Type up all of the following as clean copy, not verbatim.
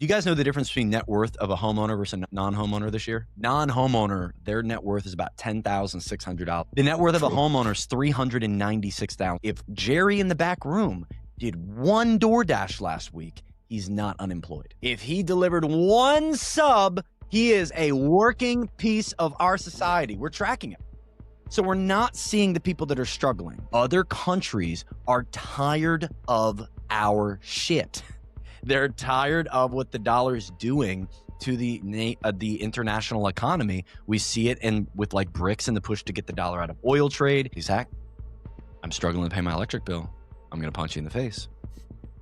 Do you guys know the difference between net worth of a homeowner versus a non-homeowner this year? Non-homeowner, their net worth is about $10,600. The net worth of a homeowner is $396,000. If Jerry in the back room did one DoorDash last week, he's not unemployed. If he delivered one sub, he is a working piece of our society. We're tracking it. So we're not seeing the people that are struggling. Other countries are tired of our shit. They're tired of what the dollar is doing to the international economy. We see it with like BRICS and the push to get the dollar out of oil trade. Hey, Zach, I'm struggling to pay my electric bill. I'm going to punch you in the face.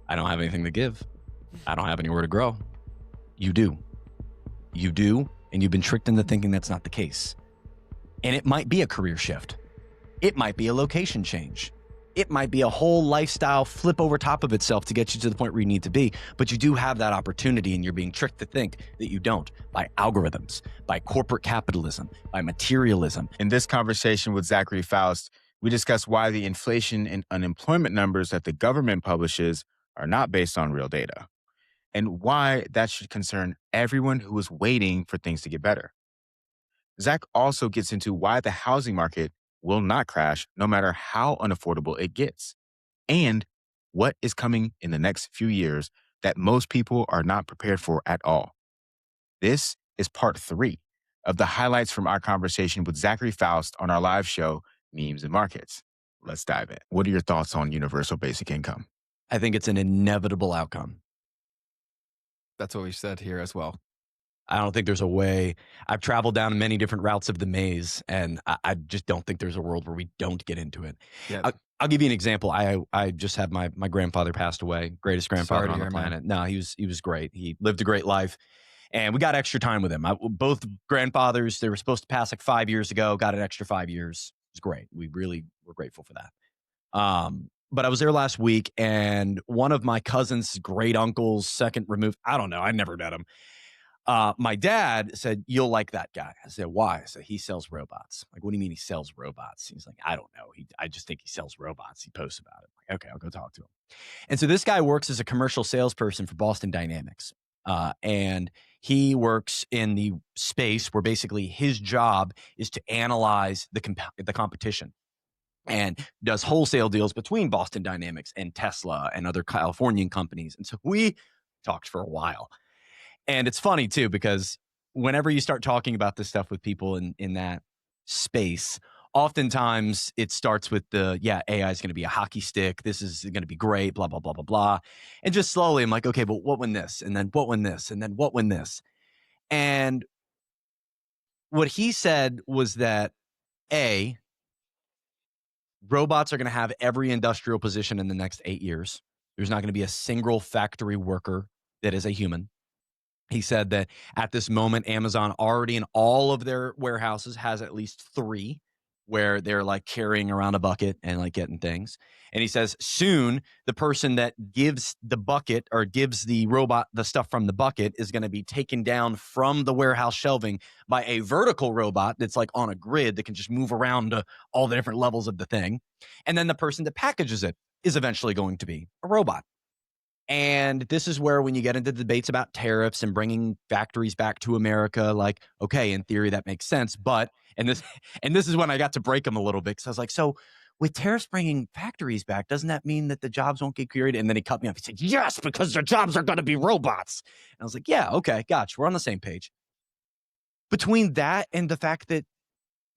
I don't have anything to give. I don't have anywhere to grow. You do. You do, and you've been tricked into thinking that's not the case. And it might be a career shift. It might be a location change. It might be a whole lifestyle flip over top of itself to get you to the point where you need to be. But you do have that opportunity, and you're being tricked to think that you don't by algorithms, by corporate capitalism, by materialism. In this conversation with Zachary Foust, we discuss why the inflation and unemployment numbers that the government publishes are not based on real data, and why that should concern everyone who is waiting for things to get better. Zach also gets into why the housing market will not crash no matter how unaffordable it gets, and what is coming in the next few years that most people are not prepared for at all. This is part 3 of the highlights from our conversation with Zachary Foust on our live show, Memes and Markets. Let's dive in. What are your thoughts on universal basic income? I think it's an inevitable outcome. That's what we said here as well. I don't think there's a way. I've traveled down many different routes of the maze, and I just don't think there's a world where we don't get into it. Yeah. I'll give you an example. I just had my grandfather passed away, greatest grandfather on the planet. No, he was great. He lived a great life, and we got extra time with him. Both grandfathers, they were supposed to pass like 5 years ago, got an extra 5 years. It was great. We really were grateful for that. But I was there last week, and one of my cousin's great uncles, second removed, I don't know, I never met him. My dad said, "You'll like that guy." I said, "Why?" I said, "He sells robots." Like, "What do you mean he sells robots?" He's like, "I don't know. I just think he sells robots. He posts about it." I'm like, okay, I'll go talk to him. And so this guy works as a commercial salesperson for Boston Dynamics. And he works in the space where basically his job is to analyze the competition, and does wholesale deals between Boston Dynamics and Tesla and other Californian companies. And so we talked for a while. And it's funny too, because whenever you start talking about this stuff with people in that space, oftentimes it starts with AI is going to be a hockey stick. This is going to be great, blah, blah, blah, blah, blah. And just slowly I'm like, okay, but what when this? And then what when this? And then what when this? And what he said was that robots are going to have every industrial position in the next 8 years. There's not going to be a single factory worker that is a human. He said that at this moment, Amazon already in all of their warehouses has at least 3 where they're like carrying around a bucket and like getting things. And he says soon the person that gives the bucket or gives the robot the stuff from the bucket is going to be taken down from the warehouse shelving by a vertical robot that's like on a grid that can just move around to all the different levels of the thing. And then the person that packages it is eventually going to be a robot. And this is where when you get into debates about tariffs and bringing factories back to America, like, okay, in theory, that makes sense. But, and this is when I got to break them a little bit, because I was like, so with tariffs bringing factories back, doesn't that mean that the jobs won't get created? And then he cut me off. He said, yes, because the jobs are going to be robots. And I was like, yeah, okay, gotcha. We're on the same page. Between that and the fact that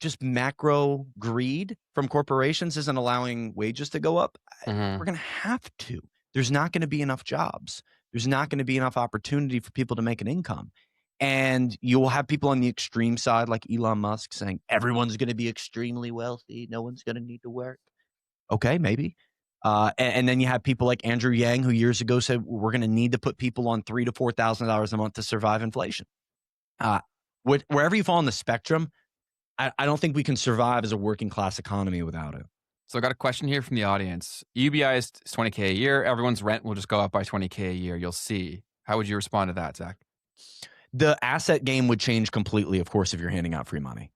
just macro greed from corporations isn't allowing wages to go up, we're going to have to. There's not going to be enough jobs. There's not going to be enough opportunity for people to make an income. And you will have people on the extreme side like Elon Musk saying everyone's going to be extremely wealthy. No one's going to need to work. Okay, maybe. And then you have people like Andrew Yang, who years ago said we're going to need to put people on $3,000 to $4,000 a month to survive inflation. Wherever you fall on the spectrum, I don't think we can survive as a working class economy without it. So I got a question here from the audience. UBI is $20K a year. Everyone's rent will just go up by $20K a year. You'll see. How would you respond to that, Zach? The asset game would change completely, of course, if you're handing out free money.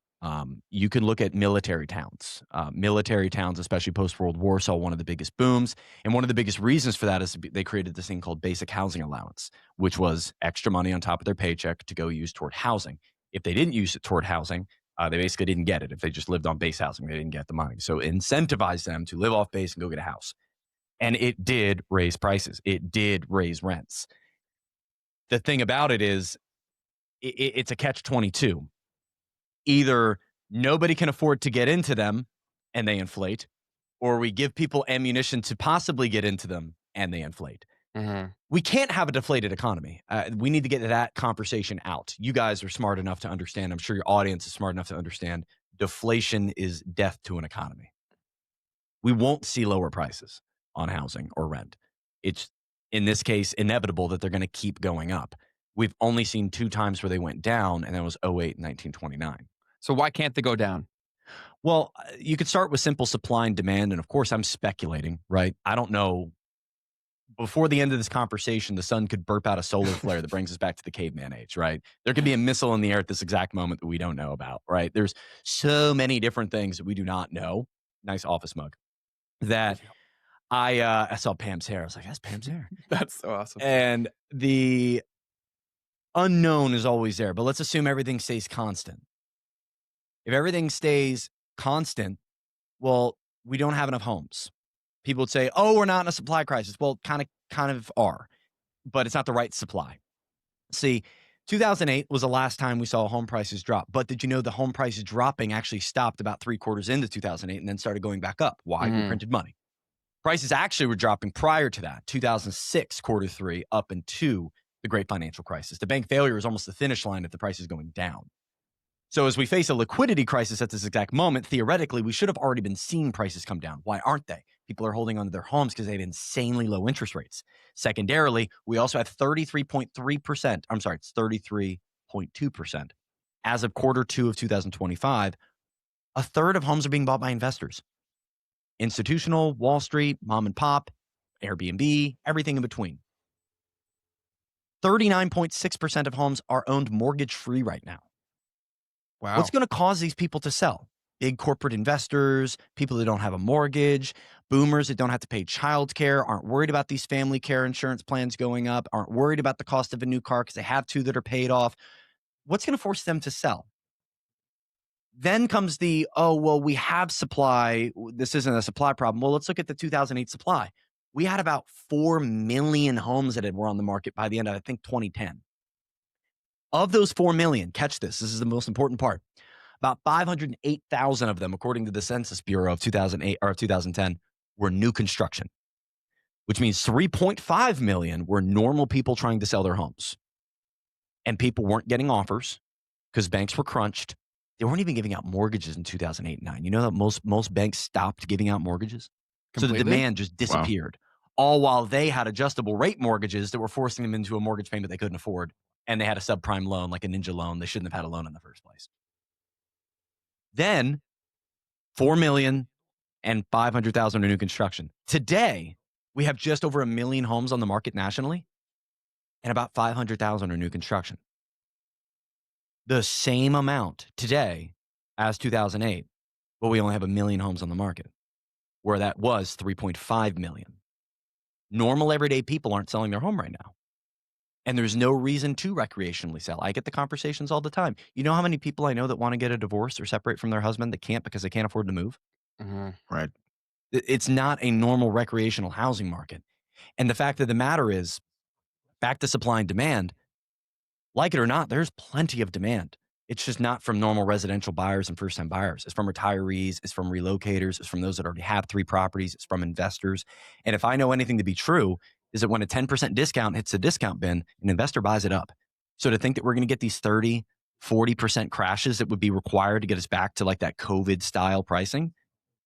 You can look at military towns. Military towns, especially post-World War, saw one of the biggest booms. And one of the biggest reasons for that is they created this thing called basic housing allowance, which was extra money on top of their paycheck to go use toward housing. If they didn't use it toward housing, they basically didn't get it. If they just lived on base housing, they didn't get the money. So it incentivized them to live off base and go get a house. And it did raise prices. It did raise rents. The thing about it is it's a catch-22. Either nobody can afford to get into them and they inflate, or we give people ammunition to possibly get into them and they inflate. Mm-hmm. We can't have a deflated economy. We need to get that conversation out. You guys are smart enough to understand. I'm sure your audience is smart enough to understand deflation is death to an economy. We won't see lower prices on housing or rent. It's, in this case, inevitable that they're going to keep going up. We've only seen 2 times where they went down, and that was 08 and 1929. So why can't they go down? Well, you could start with simple supply and demand. And of course, I'm speculating, right? I don't know. Before the end of this conversation, the sun could burp out a solar flare that brings us back to the caveman age, right? There could be a missile in the air at this exact moment that we don't know about, right? There's so many different things that we do not know. Nice office mug. That I saw Pam's hair. I was like, that's Pam's hair. That's so awesome. And the unknown is always there. But let's assume everything stays constant. If everything stays constant, well, we don't have enough homes. People would say, oh, we're not in a supply crisis. Well, kind of are, but it's not the right supply. See, 2008 was the last time we saw home prices drop. But did you know the home prices dropping actually stopped about 3 quarters into 2008 and then started going back up? Why? We printed money. Prices actually were dropping prior to that, 2006, Q3, up into the great financial crisis. The bank failure is almost the finish line if the price is going down. So as we face a liquidity crisis at this exact moment, theoretically, we should have already been seeing prices come down. Why aren't they? People are holding onto their homes because they have insanely low interest rates. Secondarily, we also have 33.3%. I'm sorry, it's 33.2%. As of Q2 of 2025, a third of homes are being bought by investors. Institutional, Wall Street, mom and pop, Airbnb, everything in between. 39.6% of homes are owned mortgage-free right now. Wow. What's going to cause these people to sell? Big corporate investors, people that don't have a mortgage, boomers that don't have to pay childcare, aren't worried about these family care insurance plans going up, aren't worried about the cost of a new car because they have 2 that are paid off. What's going to force them to sell? Then comes the, oh, well, we have supply. This isn't a supply problem. Well, let's look at the 2008 supply. We had about 4 million homes that were on the market by the end of, I think, 2010. Of those 4 million, catch this. This is the most important part. About 508,000 of them, according to the Census Bureau of 2008 or 2010, were new construction, which means 3.5 million were normal people trying to sell their homes. And people weren't getting offers because banks were crunched. They weren't even giving out mortgages in 2008 and 9. You know that most banks stopped giving out mortgages? Completely? So the demand just disappeared. Wow. All while they had adjustable rate mortgages that were forcing them into a mortgage payment they couldn't afford. And they had a subprime loan, like a ninja loan. They shouldn't have had a loan in the first place. Then 4 million and 500,000 are new construction. Today, we have just over 1 million homes on the market nationally, and about 500,000 are new construction. The same amount today as 2008, but we only have 1 million homes on the market, where that was 3.5 million. Normal everyday people aren't selling their home right now. And there's no reason to recreationally sell. I get the conversations all the time. You know how many people I know that want to get a divorce or separate from their husband that can't because they can't afford to move? Mm-hmm. Right. It's not a normal recreational housing market. And the fact of the matter is, back to supply and demand, like it or not, there's plenty of demand. It's just not from normal residential buyers and first-time buyers. It's from retirees. It's from relocators. It's from those that already have 3 properties. It's from investors. And if I know anything to be true, is that when a 10% discount hits the discount bin, an investor buys it up. So to think that we're going to get these 30, 40% crashes that would be required to get us back to like that COVID style pricing,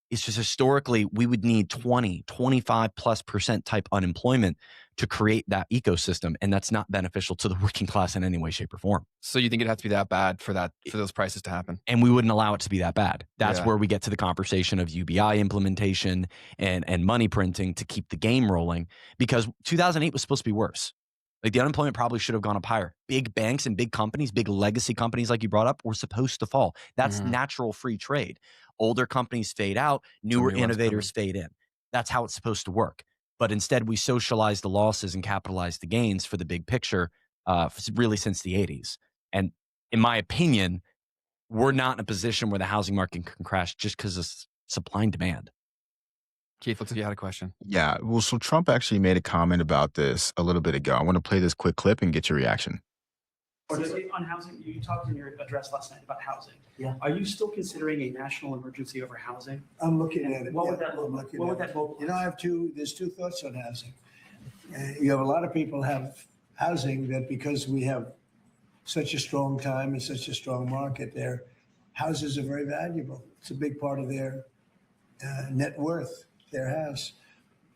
it's just historically, we would need 20, 25+% type unemployment to create that ecosystem. And that's not beneficial to the working class in any way, shape, or form. So you think it has to be that bad for those prices to happen? And we wouldn't allow it to be that bad. That's where we get to the conversation of UBI implementation and money printing to keep the game rolling, because 2008 was supposed to be worse. Like the unemployment probably should have gone up higher. Big banks and big companies, big legacy companies like you brought up, were supposed to fall. That's natural free trade. Older companies fade out, newer new ones innovators fade in. That's how it's supposed to work. But instead, we socialize the losses and capitalize the gains for the big picture, really since the 80s. And in my opinion, we're not in a position where the housing market can crash just because of supply and demand. Keith, looks like you had a question. Yeah. Well, so Trump actually made a comment about this a little bit ago. I want to play this quick clip and get your reaction. On housing, you talked in your address last night about housing. Yeah. Are you still considering a national emergency over housing? I'm looking at it. What yeah, would that look I'm like? looking What at would it. that look like? You know, there's two thoughts on housing. You have a lot of people have housing that because we have such a strong time and such a strong market, their houses are very valuable. It's a big part of their net worth, their house.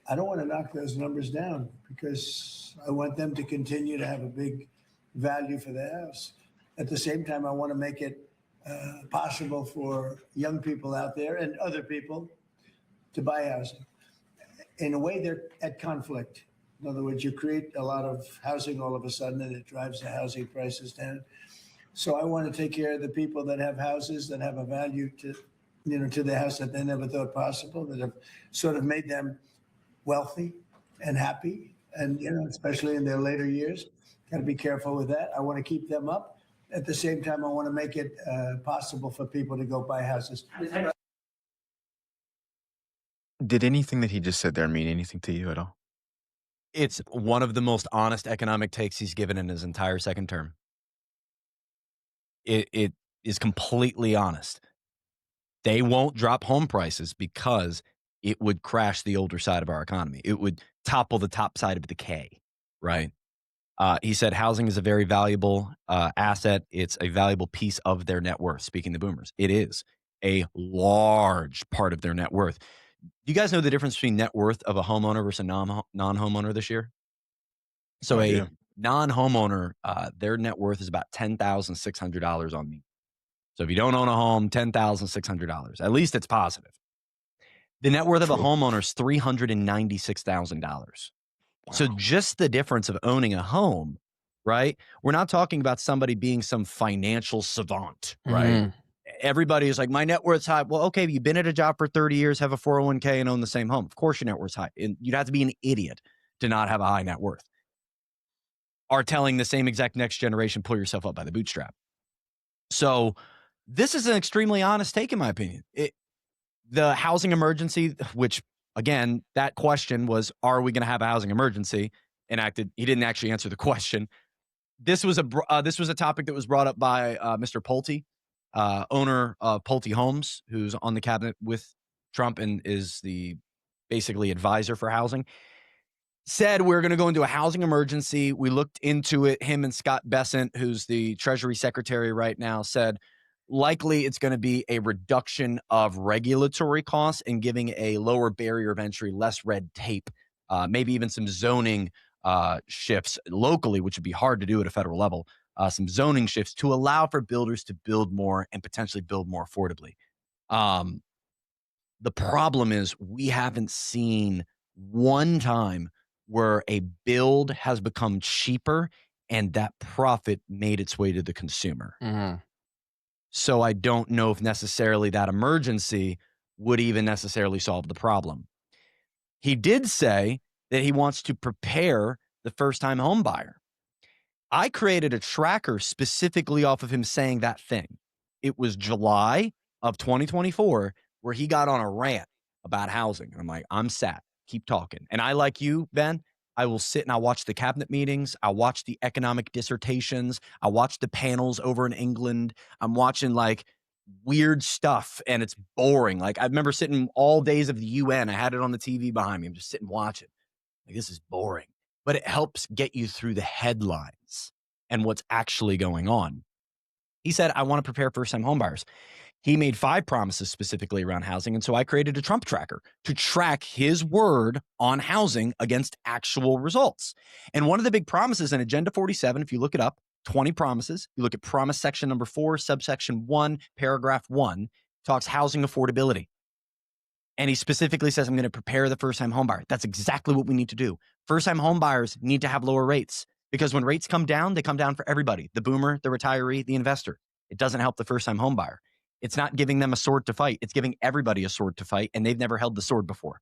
I don't want to knock those numbers down because I want them to continue to have a big value for the house. At the same time, I want to make it possible for young people out there and other people to buy housing. In a way, they're at conflict. In other words, you create a lot of housing all of a sudden, and it drives the housing prices down. So I want to take care of the people that have houses that have a value to the house that they never thought possible, that have sort of made them wealthy and happy, and especially in their later years. Got to be careful with that. I want to keep them up. At the same time, I want to make it possible for people to go buy houses. Did anything that he just said there mean anything to you at all? It's one of the most honest economic takes he's given in his entire second term. It is completely honest. They won't drop home prices because it would crash the older side of our economy. It would topple the top side of the K, right? He said housing is a very valuable asset. It's a valuable piece of their net worth, speaking to boomers. It is a large part of their net worth. Do you guys know the difference between net worth of a homeowner versus a non-homeowner this year? So a non-homeowner, their net worth is about $10,600 on me. So if you don't own a home, $10,600. At least it's positive. The net worth of a homeowner is $396,000. Wow. So just the difference of owning a home, right? We're not talking about somebody being some financial savant, right? Everybody is like, my net worth's high. Well, okay, you've been at a job for 30 years, have a 401k, and own the same home. Of course your net worth's high. And you'd have to be an idiot to not have a high net worth. Are telling the same exact next generation, pull yourself up by the bootstrap. So this is an extremely honest take, in my opinion. The housing emergency, which, again, that question was, are we going to have a housing emergency enacted? He didn't actually answer the question. This was a topic that was brought up by Mr. Pulte, owner of Pulte Homes, who's on the cabinet with Trump and is the basically advisor for housing. Said we're going to go into a housing emergency. We looked into it. Him and Scott Bessent, who's the Treasury Secretary right now, said likely it's going to be a reduction of regulatory costs and giving a lower barrier of entry, less red tape, maybe even some zoning shifts locally, which would be hard to do at a federal level, some zoning shifts to allow for builders to build more and potentially build more affordably. The problem is we haven't seen one time where a build has become cheaper and that profit made its way to the consumer. So I don't know if necessarily that emergency would even necessarily solve the problem. He did say that he wants to prepare the first-time home buyer. I created a tracker specifically off of him saying that thing. It was July of 2024 where he got on a rant about housing. I'm like, I'm sat. Keep talking. And I, like you, Ben, I will sit and I'll watch the cabinet meetings. I'll watch the economic dissertations. I'll watch the panels over in England. I'm watching like weird stuff and it's boring. Like I remember sitting all days of the UN. I had it on the TV behind me. I'm just sitting watching. Like this is boring. But it helps get you through the headlines and what's actually going on. He said, I want to prepare first-time homebuyers. He made 5 promises specifically around housing, and so I created a Trump tracker to track his word on housing against actual results. And one of the big promises in Agenda 47, if you look it up, 20 promises, you look at promise section number 4, subsection 1, paragraph 1, talks housing affordability. And he specifically says, I'm going to prepare the first-time homebuyer. That's exactly what we need to do. First-time homebuyers need to have lower rates. Because when rates come down, they come down for everybody, the boomer, the retiree, the investor. It doesn't help the first-time home buyer. It's not giving them a sword to fight. It's giving everybody a sword to fight, and they've never held the sword before.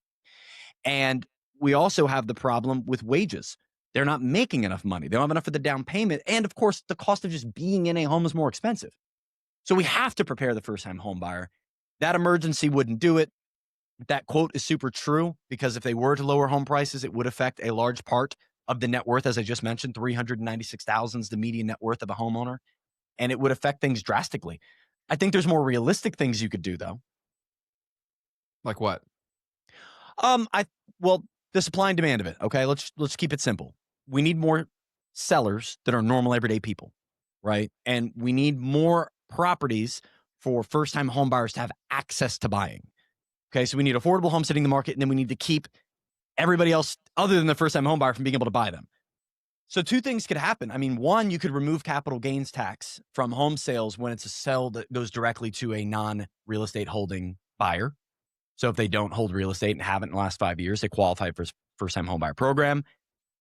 And we also have the problem with wages. They're not making enough money. They don't have enough for the down payment. And of course, the cost of just being in a home is more expensive. So we have to prepare the first-time home buyer. That emergency wouldn't do it. That quote is super true, because if they were to lower home prices, it would affect a large part of the net worth. As I just mentioned, $396,000 is the median net worth of a homeowner, and it would affect things drastically. I think there's more realistic things you could do, though. Like what? Well, the supply and demand of it. Okay, let's keep it simple. We need more sellers that are normal everyday people, right? And we need more properties for first-time home buyers to have access to buying. Okay, so we need affordable homes hitting the market, and then we need to keep everybody else other than the first-time home buyer from being able to buy them. So two things could happen. I mean, one, you could remove capital gains tax from home sales when it's a sale that goes directly to a non-real estate holding buyer. So if they don't hold real estate and haven't in the last 5 years, they qualify for first-time home buyer program.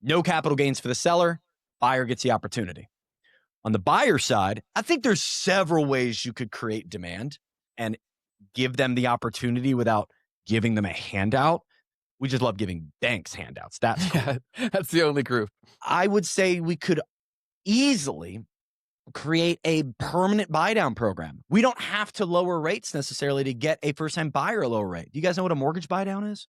No capital gains for the seller. Buyer gets the opportunity. On the buyer side, I think there's several ways you could create demand and give them the opportunity without giving them a handout. We just love giving banks handouts. That's cool. Yeah, that's the only group. I would say we could easily create a permanent buy down program. We don't have to lower rates necessarily to get a first-time buyer a lower rate. Do you guys know what a mortgage buy down is?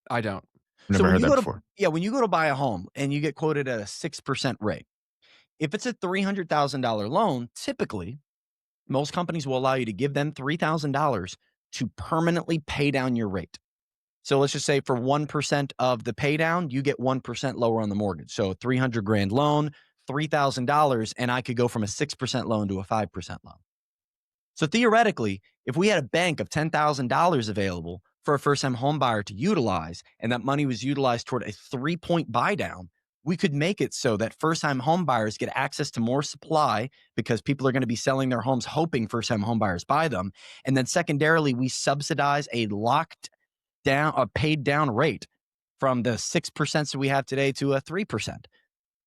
I don't. Never when heard you that go to- before. Yeah, when you go to buy a home and you get quoted at a 6% rate, if it's a $300,000 loan, typically most companies will allow you to give them $3,000 to permanently pay down your rate. So let's just say for 1% of the pay down, you get 1% lower on the mortgage. So $300,000 loan, $3,000, and I could go from a 6% loan to a 5% loan. So theoretically, if we had a bank of $10,000 available for a first-time home buyer to utilize, and that money was utilized toward a 3-point buy down, we could make it so that first-time home buyers get access to more supply because people are going to be selling their homes hoping first-time home buyers buy them. And then secondarily, we subsidize a locked down, a paid down rate from the 6% that we have today to a 3%.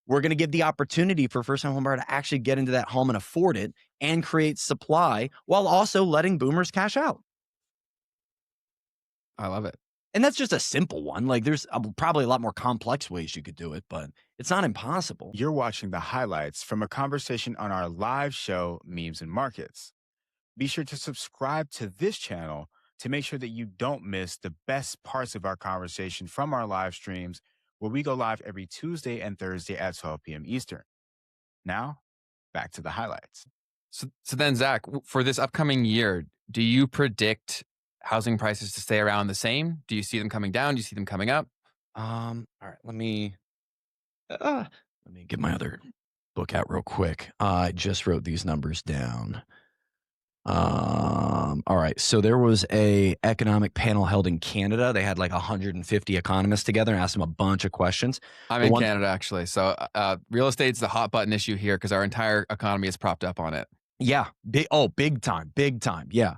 We're going to give the opportunity for first-time home buyer to actually get into that home and afford it and create supply while also letting boomers cash out. I love it. And that's just a simple one. Like there's probably a lot more complex ways you could do it, but it's not impossible. You're watching the highlights from a conversation on our live show, Memes and Markets. Be sure to subscribe to this channel to make sure that you don't miss the best parts of our conversation from our live streams, where we go live every Tuesday and Thursday at 12 p.m. Eastern. Now, back to the highlights. So then, Zach, for this upcoming year, do you predict housing prices to stay around the same? Do you see them coming down? Do you see them coming up? All right, let me get my other book out real quick. I just wrote these numbers down. All right, so there was a economic panel held in Canada. They had like 150 economists together and asked them a bunch of questions. I'm in Canada, actually. So real estate's the hot button issue here because our entire economy is propped up on it. Yeah, big time. Yeah.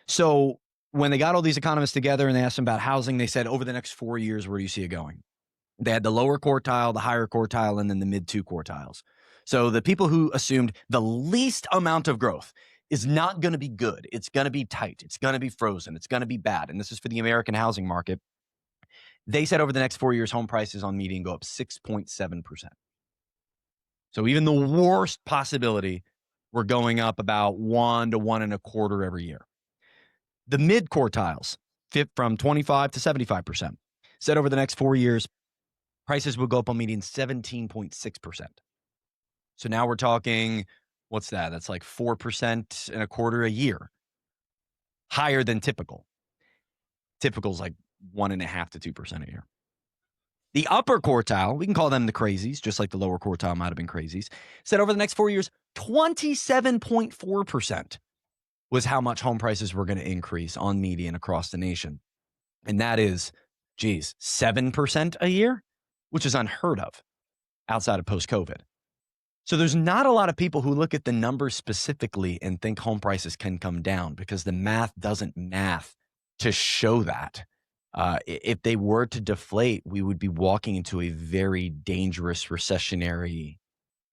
So when they got all these economists together and they asked them about housing, they said, over the next 4 years, where do you see it going? They had the lower quartile, the higher quartile, and then the mid 2 quartiles. So the people who assumed the least amount of growth is not going to be good. It's going to be tight. It's going to be frozen. It's going to be bad. And this is for the American housing market. They said over the next 4 years, home prices on median go up 6.7%. So even the worst possibility, we're going up about 1 to 1.25% every year. The mid quartiles, from 25 to 75%, said over the next 4 years, prices will go up on median 17.6%. So now we're talking, what's that? That's like 4.25% a year. Higher than typical. Typical is like 1.5 to 2% a year. The upper quartile, we can call them the crazies, just like the lower quartile might have been crazies, said over the next 4 years, 27.4% was how much home prices were going to increase on median across the nation. And that is, 7% a year, which is unheard of outside of post-COVID. So there's not a lot of people who look at the numbers specifically and think home prices can come down because the math doesn't math to show that. If they were to deflate, we would be walking into a very dangerous recessionary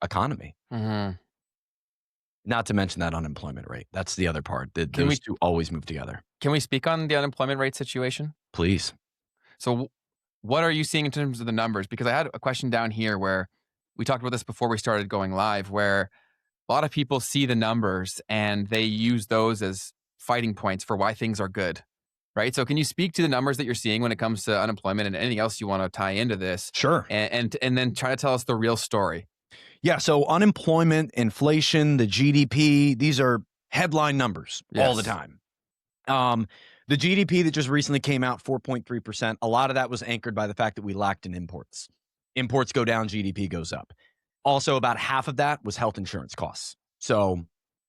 economy. Mhm. Not to mention that unemployment rate. That's the other part. Can we- Those two always move together. Can we speak on the unemployment rate situation? Please. So, what are you seeing in terms of the numbers? Because I had a question down here where we talked about this before we started going live, where a lot of people see the numbers and they use those as fighting points for why things are good, right? So, can you speak to the numbers that you're seeing when it comes to unemployment and anything else you want to tie into this, Sure. and then try to tell us the real story? Yeah. So unemployment, inflation, the GDP, these are headline numbers all the Yes. time. The GDP that just recently came out, 4.3%, a lot of that was anchored by the fact that we lacked in imports. Imports go down, GDP goes up. Also, about half of that was health insurance costs. So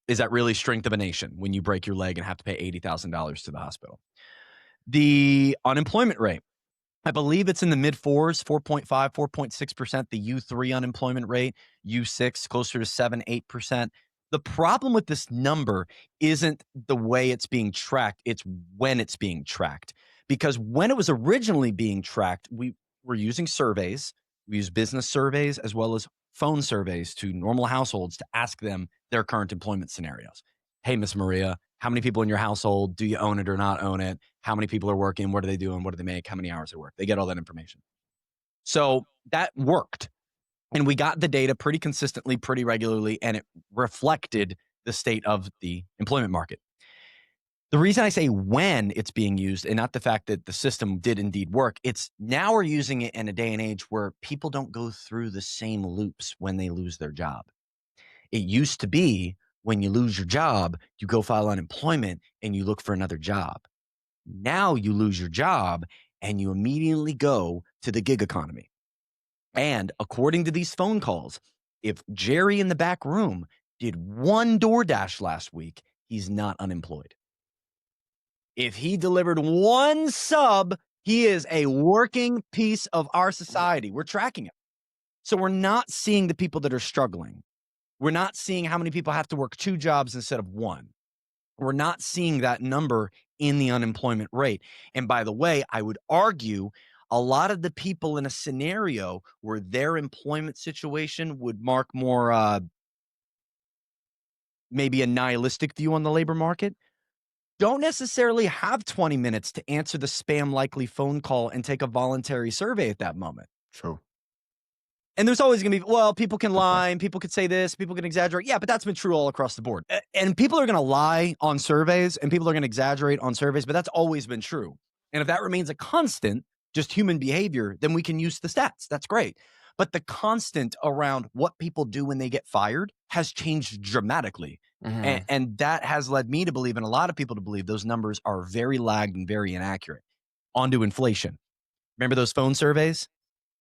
is that really strength of a nation when you break your leg and have to pay $80,000 to the hospital? The unemployment rate, I believe it's in the mid fours, 4.5, 4.6%. The U3 unemployment rate, U6, closer to 7, 8%. The problem with this number isn't the way it's being tracked, it's when it's being tracked. Because when it was originally being tracked, we were using surveys. We used business surveys as well as phone surveys to normal households to ask them their current employment scenarios. Hey, Miss Maria, how many people in your household? Do you own it or not own it? How many people are working? What are they doing? What do they make? How many hours they work? They get all that information. So that worked. And we got the data pretty consistently, pretty regularly, and it reflected the state of the employment market. The reason I say when it's being used and not the fact that the system did indeed work, it's now we're using it in a day and age where people don't go through the same loops when they lose their job. It used to be when you lose your job, you go file unemployment and you look for another job. Now you lose your job and you immediately go to the gig economy. And according to these phone calls, if Jerry in the back room did one DoorDash last week, he's not unemployed. If he delivered one sub, he is a working piece of our society. We're tracking it. So we're not seeing the people that are struggling. We're not seeing how many people have to work 2 jobs instead of 1. We're not seeing that number in the unemployment rate. And by the way, I would argue a lot of the people in a scenario where their employment situation would mark more maybe a nihilistic view on the labor market don't necessarily have 20 minutes to answer the spam likely phone call and take a voluntary survey at that moment. True. And there's always going to be, well, people can lie and people could say this, people can exaggerate. Yeah, but that's been true all across the board. And people are going to lie on surveys and people are going to exaggerate on surveys, but that's always been true. And if that remains a constant, just human behavior, then we can use the stats. That's great. But the constant around what people do when they get fired has changed dramatically. Mhm. And that has led me to believe, and a lot of people to believe, those numbers are very lagged and very inaccurate. On to inflation. Remember those phone surveys?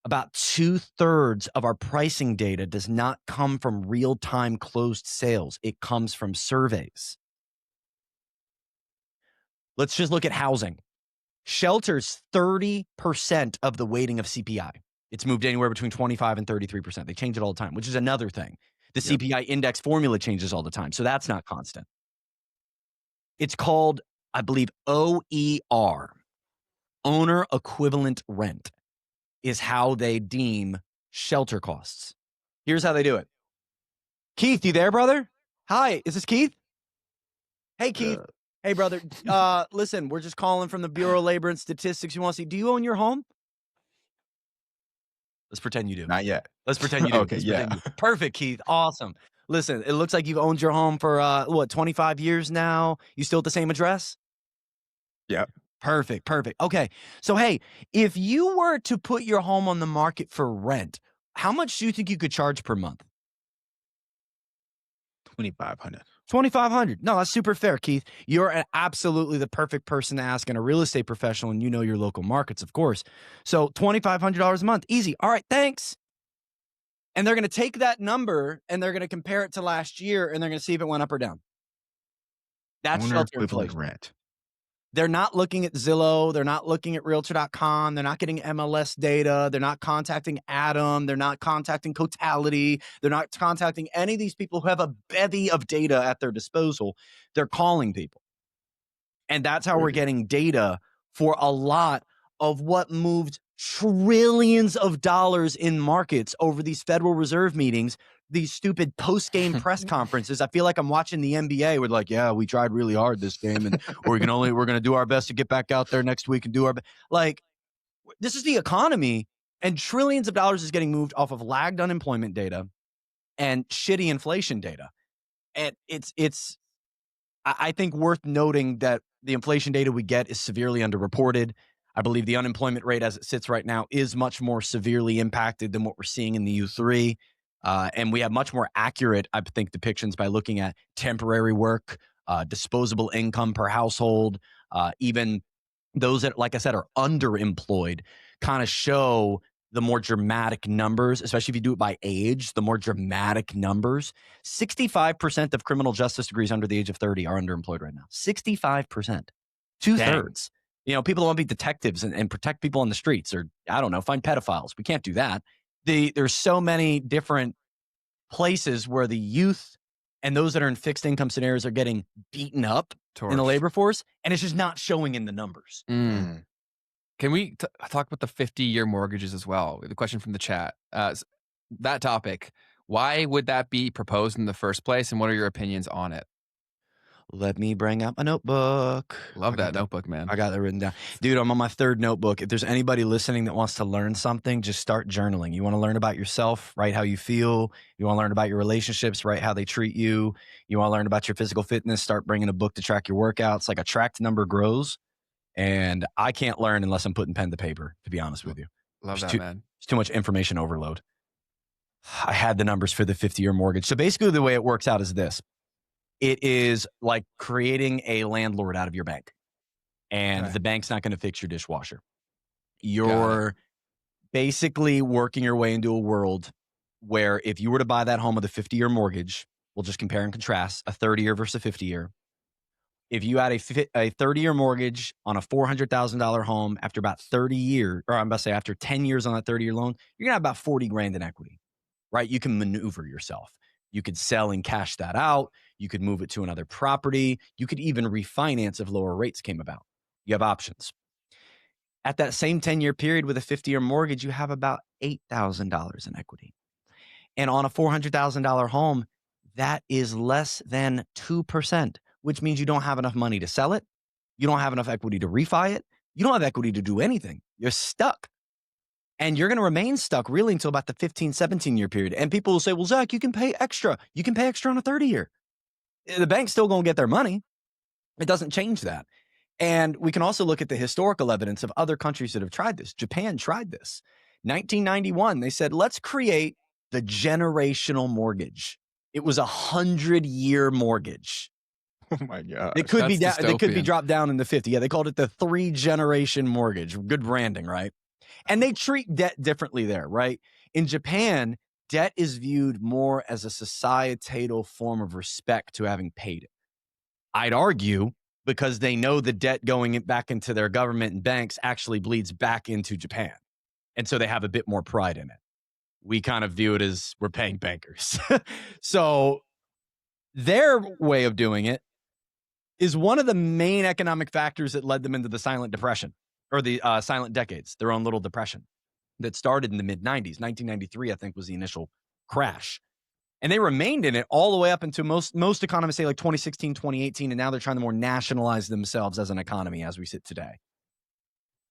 About 2/3 of our pricing data does not come from real-time closed sales. It comes from surveys. Let's just look at housing. Shelter's 30% of the weighting of CPI. It's moved anywhere between 25 and 33%. They change it all the time, which is another thing. The Yep. CPI index formula changes all the time, so that's not constant. It's called, I believe, OER, owner equivalent rent, is how they deem shelter costs. Here's how they do it. Keith, you there, brother? Hi, is this Keith? Hey, Keith. Hey, brother. Listen, we're just calling from the Bureau of Labor and Statistics. You want to see, do you own your home? Let's pretend you do. Not yet. Let's pretend you do. Okay, Let's yeah. pretend you do. Perfect, Keith. Awesome. Listen, it looks like you've owned your home for, 25 years now? You still at the same address? Yep. Perfect. Okay. So, hey, if you were to put your home on the market for rent, how much do you think you could charge per month? $2,500. $2,500. No, that's super fair, Keith. You're absolutely the perfect person to ask, and a real estate professional, and you know your local markets, of course. So $2,500 a month. Easy. All right, thanks. And they're going to take that number and they're going to compare it to last year and they're going to see if it went up or down. That's Owner shelter equivalent inflation. rent. They're not looking at Zillow. They're not looking at Realtor.com. They're not getting MLS data. They're not contacting Adam. They're not contacting Cotality. They're not contacting any of these people who have a bevy of data at their disposal. They're calling people. And that's how we're getting data for a lot of what moved trillions of dollars in markets over these Federal Reserve meetings these stupid post-game press conferences. I feel like I'm watching the NBA with like, yeah, we tried really hard this game and we're going to do our best to get back out there next week and do our best. Like, this is the economy, and trillions of dollars is getting moved off of lagged unemployment data and shitty inflation data. And I think worth noting that the inflation data we get is severely underreported. I believe the unemployment rate as it sits right now is much more severely impacted than what we're seeing in the U3. And we have much more accurate, I think, depictions by looking at temporary work, disposable income per household, even those that, like I said, are underemployed, kind of show the more dramatic numbers, especially if you do it by age, the more dramatic numbers. 65% of criminal justice degrees under the age of 30 are underemployed right now. 65%. Two-thirds. You know, people don't want to be detectives and protect people on the streets, or, I don't know, find pedophiles. We can't do that. There's so many different places where the youth and those that are in fixed income scenarios are getting beaten up in the labor force, and it's just not showing in the numbers. Can we talk about the 50-year mortgages as well? The question from the chat. That topic, why would that be proposed in the first place, and what are your opinions on it? Let me bring up a notebook. Love that notebook, man. I got that written down. Dude, I'm on my third notebook. If there's anybody listening that wants to learn something, just start journaling. You want to learn about yourself, write how you feel. You want to learn about your relationships, write how they treat you. You want to learn about your physical fitness, start bringing a book to track your workouts. Like, a tracked number grows. And I can't learn unless I'm putting pen to paper, to be honest with you. Love that, man. There's too much information overload. I had the numbers for the 50-year mortgage. So basically the way it works out is this. It is like creating a landlord out of your bank. And the bank's not going to fix your dishwasher. You're basically working your way into a world where if you were to buy that home with a 50-year mortgage, we'll just compare and contrast a 30-year versus a 50-year. If you had a 30-year mortgage on a $400,000 home after about 30 years, or I'm about to say after 10 years on that 30-year loan, you're going to have about 40 grand in equity, right? You can maneuver yourself. You could sell and cash that out. You could move it to another property. You could even refinance if lower rates came about. You have options. At that same 10-year period with a 50-year mortgage, you have about $8,000 in equity. And on a $400,000 home, that is less than 2%, which means you don't have enough money to sell it. You don't have enough equity to refi it. You don't have equity to do anything. You're stuck. And you're going to remain stuck really until about the 15, 17-year period. And people will say, well, Zach, you can pay extra. You can pay extra on a 30-year. The bank's still going to get their money. It doesn't change that. And we can also look at the historical evidence of other countries that have tried this. Japan tried this. 1991, they said, let's create the generational mortgage. It was 100-year mortgage. Oh my God. It could they could be dropped down in the 50. Yeah, they called it the 3-generation mortgage. Good branding, right? And they treat debt differently there, right? In Japan, debt is viewed more as a societal form of respect to having paid it. I'd argue because they know the debt going back into their government and banks actually bleeds back into Japan. And so they have a bit more pride in it. We kind of view it as we're paying bankers. So their way of doing it is one of the main economic factors that led them into the silent depression, or the silent decades, their own little depression that started in the mid-90s. 1993, I think, was the initial crash. And they remained in it all the way up into most economists say like 2016, 2018, and now they're trying to more nationalize themselves as an economy as we sit today.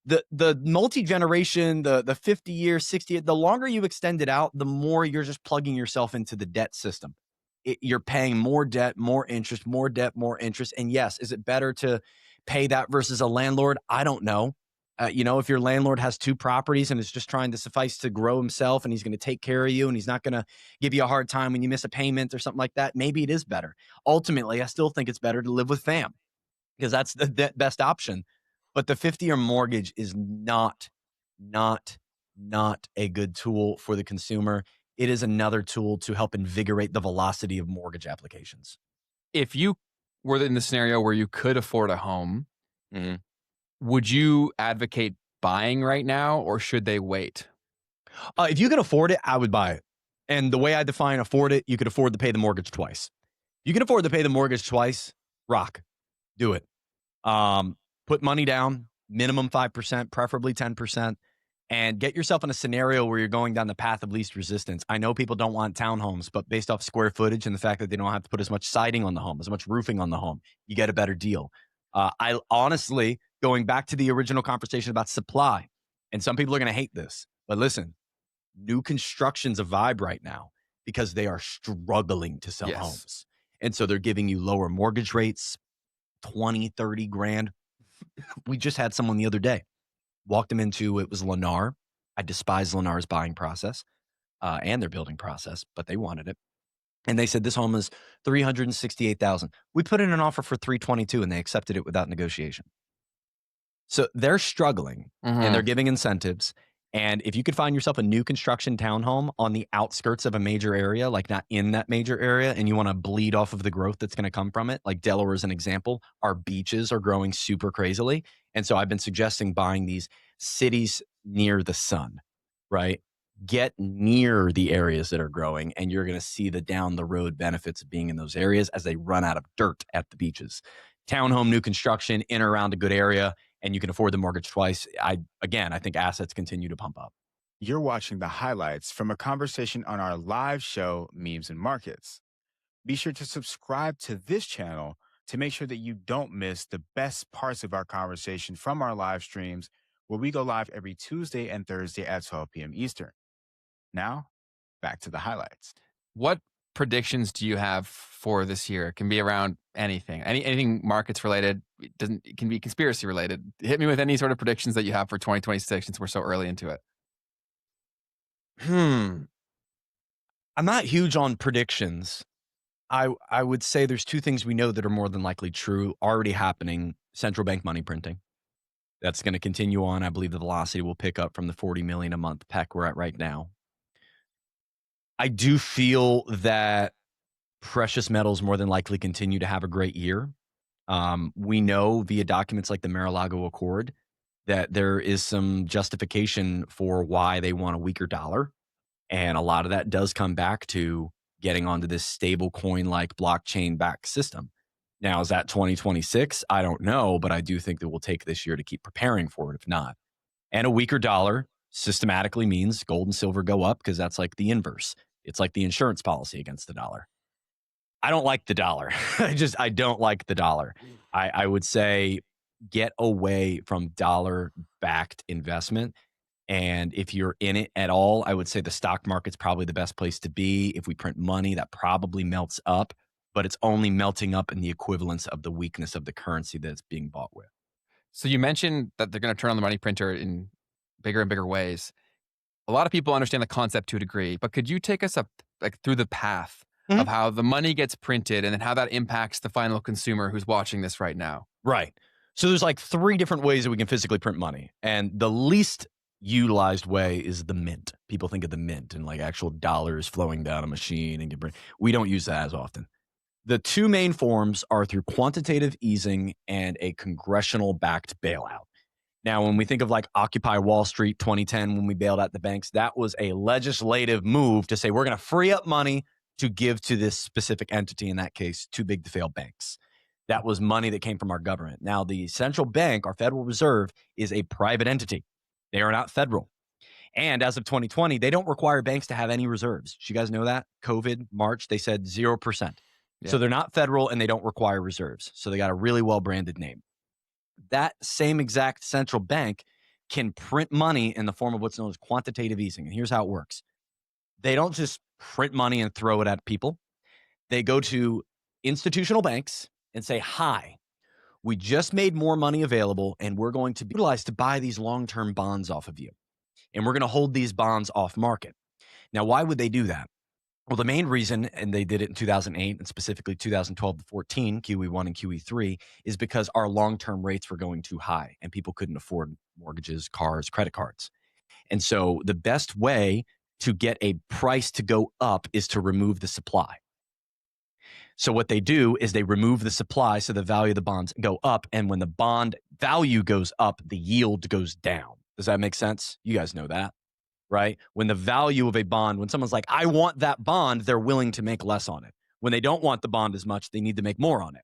The multi-generation, the 50-year, 60-year, the longer you extend it out, the more you're just plugging yourself into the debt system. You're paying more debt, more interest, more debt, more interest. And yes, is it better to pay that versus a landlord? I don't know. If your landlord has 2 properties and is just trying to suffice to grow himself and he's going to take care of you and he's not going to give you a hard time when you miss a payment or something like that, maybe it is better. Ultimately, I still think it's better to live with fam because that's the best option. But the 50-year mortgage is not a good tool for the consumer. It is another tool to help invigorate the velocity of mortgage applications. If you were in the scenario where you could afford a home, would you advocate buying right now or should they wait? If you can afford it, I would buy it. And the way I define afford it, you could afford to pay the mortgage twice. You can afford to pay the mortgage twice, rock. Do it. Put money down, minimum 5%, preferably 10%. and get yourself in a scenario where you're going down the path of least resistance. I know people don't want townhomes, but based off square footage and the fact that they don't have to put as much siding on the home, as much roofing on the home, you get a better deal. I honestly, going back to the original conversation about supply, and some people are going to hate this, but listen, new construction's a vibe right now because they are struggling to sell homes. And so they're giving you lower mortgage rates, 20, 30 grand. We just had someone the other day. Walked them into, it was Lennar. I despise Lennar's buying process and their building process, but they wanted it. And they said, this home is $368,000. We put in an offer for $322 and they accepted it without negotiation. So they're struggling and they're giving incentives. And if you could find yourself a new construction townhome on the outskirts of a major area, like not in that major area, and you want to bleed off of the growth that's going to come from it, like Delaware is an example, our beaches are growing super crazily. And so I've been suggesting buying these cities near the sun, right? Get near the areas that are growing, and you're going to see the down the road benefits of being in those areas as they run out of dirt at the beaches. Townhome, new construction in or around a good area, and you can afford the mortgage twice. I think assets continue to pump up. You're watching the highlights from a conversation on our live show, Memes and Markets. Be sure to subscribe to this channel to make sure that you don't miss the best parts of our conversation from our live streams, where we go live every Tuesday and Thursday at 12 p.m. Eastern. Now, back to the highlights. What predictions do you have for this year? It can be around anything, anything markets related. It can be conspiracy related. Hit me with any sort of predictions that you have for 2026 since we're so early into it. I'm not huge on predictions. I would say there's two things we know that are more than likely true, already happening. Central bank money printing. That's going to continue on. I believe the velocity will pick up from the 40 million a month peak we're at right now. I do feel that precious metals more than likely continue to have a great year. We know via documents like the Mar-a-Lago Accord that there is some justification for why they want a weaker dollar. And a lot of that does come back to getting onto this stable coin-like blockchain-backed system. Now, is that 2026? I don't know, but I do think that we'll take this year to keep preparing for it, if not. And a weaker dollar systematically means gold and silver go up because that's like the inverse. It's like the insurance policy against the dollar. I don't like the dollar. I don't like the dollar. I would say get away from dollar-backed investment. And if you're in it at all, I would say the stock market's probably the best place to be. If we print money, that probably melts up, but it's only melting up in the equivalence of the weakness of the currency that it's being bought with. So you mentioned that they're going to turn on the money printer in bigger and bigger ways. A lot of people understand the concept to a degree, but could you take us up through the path of how the money gets printed and then how that impacts the final consumer who's watching this right now? Right. So there's like three different ways that we can physically print money. And the least utilized way is the mint. People think of the mint and like actual dollars flowing down a machine and we don't use that as often. The two main forms are through quantitative easing and a congressional backed bailout. Now, when we think of like Occupy Wall Street 2010, when we bailed out the banks, that was a legislative move to say we're going to free up money to give to this specific entity, in that case, too big to fail banks. That was money that came from our government. Now, the central bank, our Federal Reserve, is a private entity. They are not federal. And as of 2020, they don't require banks to have any reserves. Did you guys know that? COVID, March, they said 0%. Yeah. So they're not federal and they don't require reserves. So they got a really well-branded name. That same exact central bank can print money in the form of what's known as quantitative easing. And here's how it works. They don't just print money and throw it at people. They go to institutional banks and say, hi, we just made more money available and we're going to be utilized to buy these long-term bonds off of you. And we're going to hold these bonds off market. Now, why would they do that? Well, the main reason, and they did it in 2008 and specifically 2012 to 14, QE1 and QE3, is because our long-term rates were going too high and people couldn't afford mortgages, cars, credit cards. And so the best way to get a price to go up is to remove the supply. So what they do is they remove the supply so the value of the bonds go up. And when the bond value goes up, the yield goes down. Does that make sense? You guys know that, right? When the value of a bond, when someone's like, I want that bond, they're willing to make less on it. When they don't want the bond as much, they need to make more on it.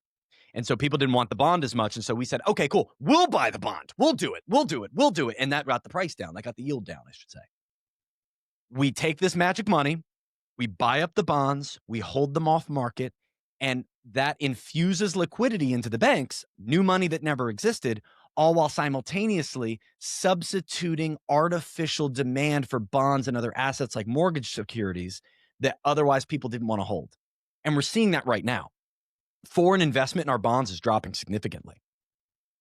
And so people didn't want the bond as much. And so we said, okay, cool. We'll buy the bond. We'll do it. We'll do it. We'll do it. And that got the price down. That got the yield down, I should say. We take this magic money, we buy up the bonds, we hold them off market, and that infuses liquidity into the banks, new money that never existed, all while simultaneously substituting artificial demand for bonds and other assets like mortgage securities that otherwise people didn't want to hold. And we're seeing that right now. Foreign investment in our bonds is dropping significantly.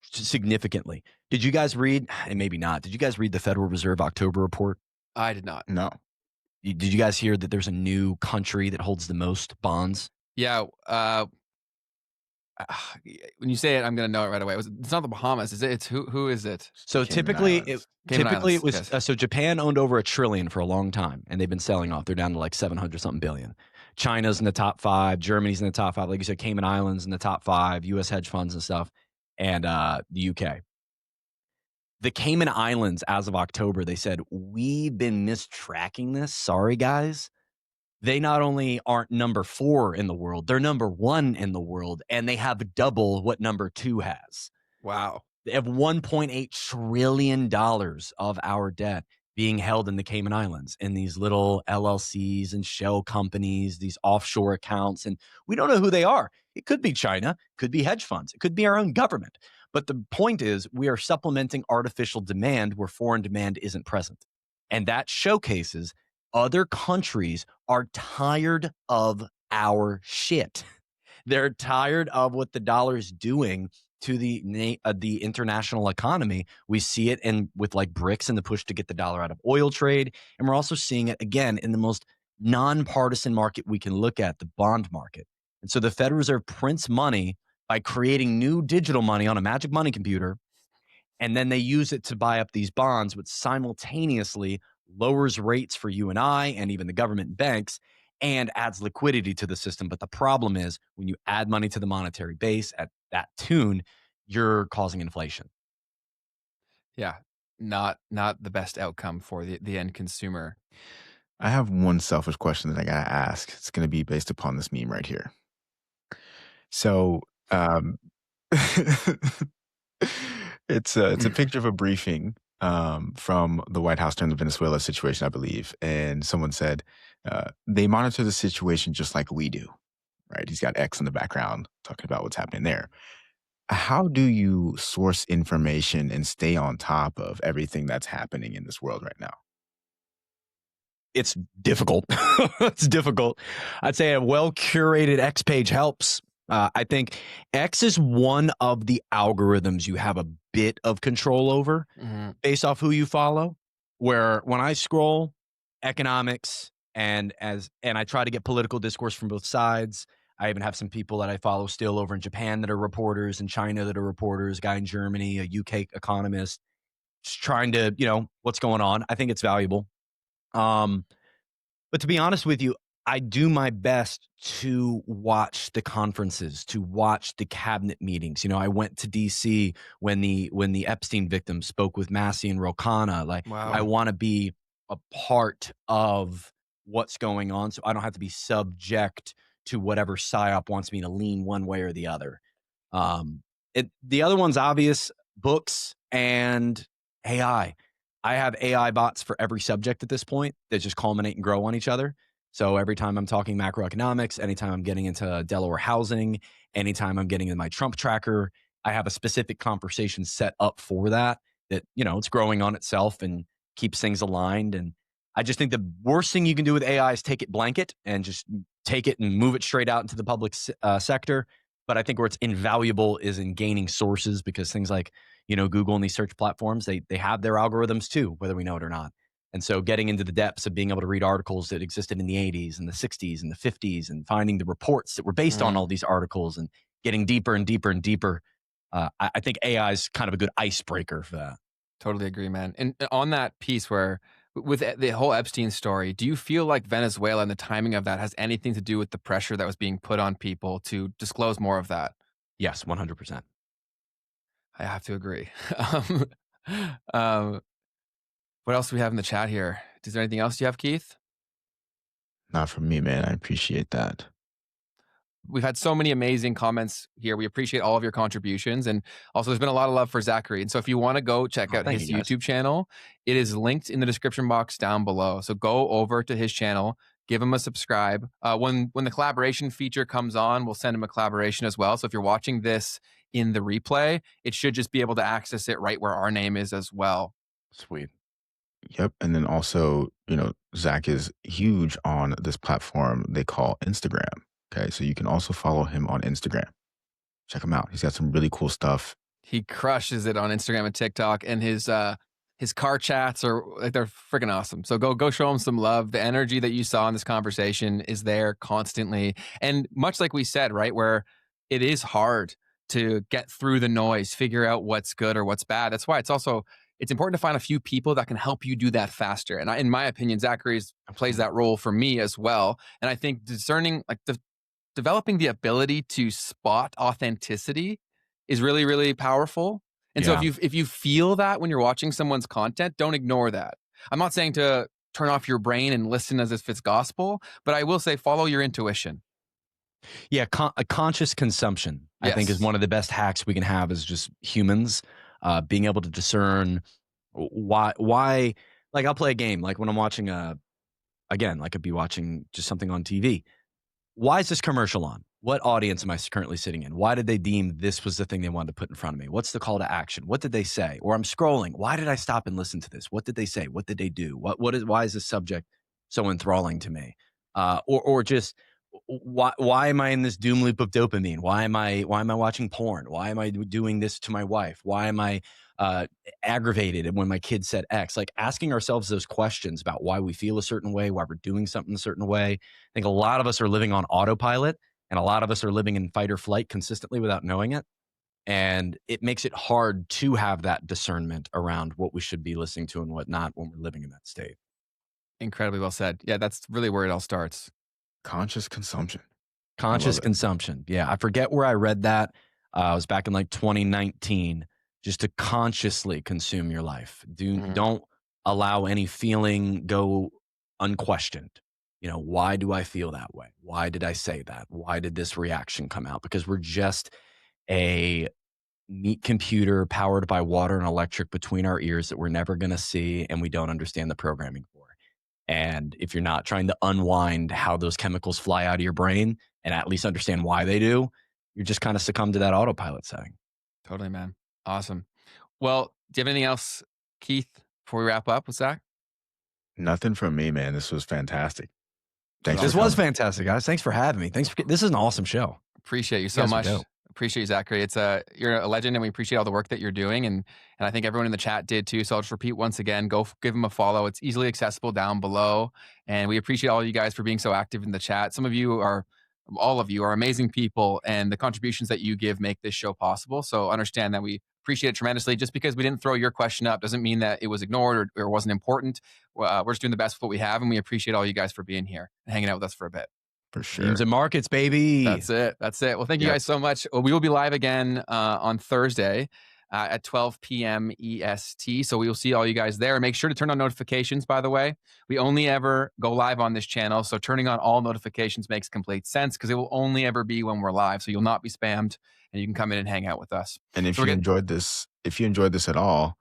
Significantly. Did you guys read, and maybe not, did you guys read the Federal Reserve October report? I did not. No. Did you guys hear that there's a new country that holds the most bonds? Yeah. When you say it, I'm going to know it right away. It's not the Bahamas, is it? It's who is it? So Cayman typically, Islands. Cayman it was Islands, so Japan owned over $1 trillion for a long time, and they've been selling off. They're down to like 700 something billion. China's in the top 5, Germany's in the top 5, like you said, Cayman Islands in the top 5, U.S. hedge funds and stuff, and the U.K. The Cayman Islands, as of October, they said, we've been mistracking this. Sorry, guys. They not only aren't number 4 in the world, they're number 1 in the world, and they have double what number 2 has. Wow. They have $1.8 trillion of our debt being held in the Cayman Islands in these little LLCs and shell companies, these offshore accounts, and we don't know who they are. It could be China, could be hedge funds, it could be our own government. But the point is, we are supplementing artificial demand where foreign demand isn't present. And that showcases other countries are tired of our shit. They're tired of what the dollar is doing to the international economy. We see it with like BRICS and the push to get the dollar out of oil trade. And we're also seeing it again in the most nonpartisan market we can look at, the bond market. And so the Federal Reserve prints money by creating new digital money on a magic money computer, and then they use it to buy up these bonds, which simultaneously lowers rates for you and I and even the government and banks and adds liquidity to the system. But the problem is when you add money to the monetary base at that tune, you're causing inflation. Yeah. Not the best outcome for the end consumer. I have one selfish question that I gotta ask. It's gonna be based upon this meme right here. So, it's a picture of a briefing from the White House during the Venezuela situation, I believe, and someone said they monitor the situation just like we do. Right? He's got X in the background talking about what's happening there. How do you source information and stay on top of everything that's happening in this world right now? It's difficult. It's difficult. I'd say a well-curated X page helps. I think X is one of the algorithms you have a bit of control over based off who you follow. Where when I scroll economics and I try to get political discourse from both sides. I even have some people that I follow still over in Japan that are reporters, in China that are reporters, a guy in Germany, a UK economist, just trying to, what's going on. I think it's valuable. But to be honest with you, I do my best to watch the conferences, to watch the cabinet meetings. I went to DC when the Epstein victims spoke with Massey and Ro Khanna. Like, Wow. I want to be a part of what's going on, so I don't have to be subject to whatever psyop wants me to lean one way or the other. The other one's obvious: books and AI. I have AI bots for every subject at this point that just culminate and grow on each other. So every time I'm talking macroeconomics, anytime I'm getting into Delaware housing, anytime I'm getting in my Trump tracker, I have a specific conversation set up for that, it's growing on itself and keeps things aligned. And I just think the worst thing you can do with AI is take it blanket and just take it and move it straight out into the public sector. But I think where it's invaluable is in gaining sources, because things like, Google and these search platforms, they have their algorithms too, whether we know it or not. And so getting into the depths of being able to read articles that existed in the 80s and the 60s and the 50s and finding the reports that were based on all these articles and getting deeper and deeper and deeper, I think AI is kind of a good icebreaker for that. Totally agree, man. And on that piece where, with the whole Epstein story, do you feel like Venezuela and the timing of that has anything to do with the pressure that was being put on people to disclose more of that? Yes, 100%. I have to agree. What else do we have in the chat here? Is there anything else you have, Keith? Not from me, man. I appreciate that. we've had so many amazing comments here. We appreciate all of your contributions. And also, there's been a lot of love for Zachary. And so if you want to go check out thank his you, guys. YouTube channel, it is linked in the description box down below. So go over to his channel, give him a subscribe. When the collaboration feature comes on, we'll send him a collaboration as well. So if you're watching this in the replay, it should just be able to access it right where our name is as well. Sweet. Yep. And then also, Zach is huge on this platform they call Instagram. Okay. So you can also follow him on Instagram. Check him out. He's got some really cool stuff. He crushes it on Instagram and TikTok, and his car chats are like, they're freaking awesome. So go show him some love. The energy that you saw in this conversation is there constantly. And much like we said, right, where it is hard to get through the noise, figure out what's good or what's bad. That's why it's important to find a few people that can help you do that faster. And in my opinion, Zachary plays that role for me as well. And I think discerning, like developing the ability to spot authenticity is really, really powerful. And so if you feel that when you're watching someone's content, don't ignore that. I'm not saying to turn off your brain and listen as if it's gospel, but I will say follow your intuition. Yeah, a conscious consumption, I think, is one of the best hacks we can have as just humans, being able to discern why. Like, I'll play a game, like when I'm watching again, like I'd be watching just something on TV. Why is this commercial on? What audience am I currently sitting in? Why did they deem this was the thing they wanted to put in front of me? What's the call to action? What did they say? Or I'm scrolling. Why did I stop and listen to this? What did they say? What did they do? Why is this subject so enthralling to me? Or just why am I in this doom loop of dopamine? Why am I watching porn? Why am I doing this to my wife? Why am I aggravated when my kid said X? Like, asking ourselves those questions about why we feel a certain way, why we're doing something a certain way. I think a lot of us are living on autopilot, and a lot of us are living in fight or flight consistently without knowing it. And it makes it hard to have that discernment around what we should be listening to and what not when we're living in that state. Incredibly well said. Yeah, that's really where it all starts. Conscious consumption. Conscious consumption. Yeah, I forget where I read that. I was back in like 2019. Just to consciously consume your life. Don't allow any feeling go unquestioned. Why do I feel that way? Why did I say that? Why did this reaction come out? Because we're just a meat computer powered by water and electric between our ears that we're never going to see and we don't understand the programming for. And if you're not trying to unwind how those chemicals fly out of your brain and at least understand why they do, you're just kind of succumb to that autopilot setting. Totally, man. Awesome. Well, do you have anything else, Keith, before we wrap up with Zach? Nothing from me, man. This was fantastic. Thanks. This was fantastic, guys. Thanks for having me. This is an awesome show. Appreciate you so much. Appreciate you, Zachary. You're a legend, and we appreciate all the work that you're doing. And I think everyone in the chat did too. So I'll just repeat once again, go give him a follow. It's easily accessible down below. And we appreciate all you guys for being so active in the chat. All of you are amazing people, and the contributions that you give make this show possible. So understand that we appreciate it tremendously. Just because we didn't throw your question up doesn't mean that it was ignored or wasn't important. We're just doing the best with what we have, and we appreciate all you guys for being here and hanging out with us for a bit. For sure. Teams and markets, baby. That's it. Well, thank you guys so much. We will be live again on Thursday at 12 p.m. EST. So we will see all you guys there. Make sure to turn on notifications, by the way. We only ever go live on this channel. So turning on all notifications makes complete sense because it will only ever be when we're live. So you'll not be spammed and you can come in and hang out with us. And if you enjoyed this at all,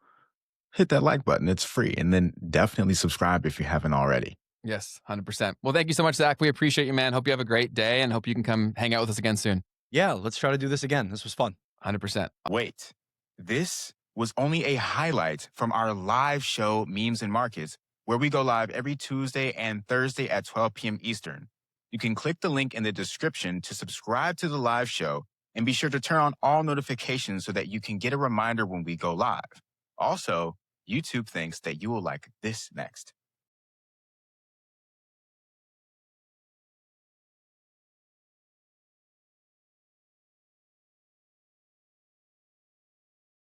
hit that like button. It's free. And then definitely subscribe if you haven't already. Yes, 100%. Well, thank you so much, Zach. We appreciate you, man. Hope you have a great day and hope you can come hang out with us again soon. Yeah, let's try to do this again. This was fun. 100%. Wait, this was only a highlight from our live show, Memes and Markets, where we go live every Tuesday and Thursday at 12 p.m. Eastern. You can click the link in the description to subscribe to the live show and be sure to turn on all notifications so that you can get a reminder when we go live. Also, YouTube thinks that you will like this next.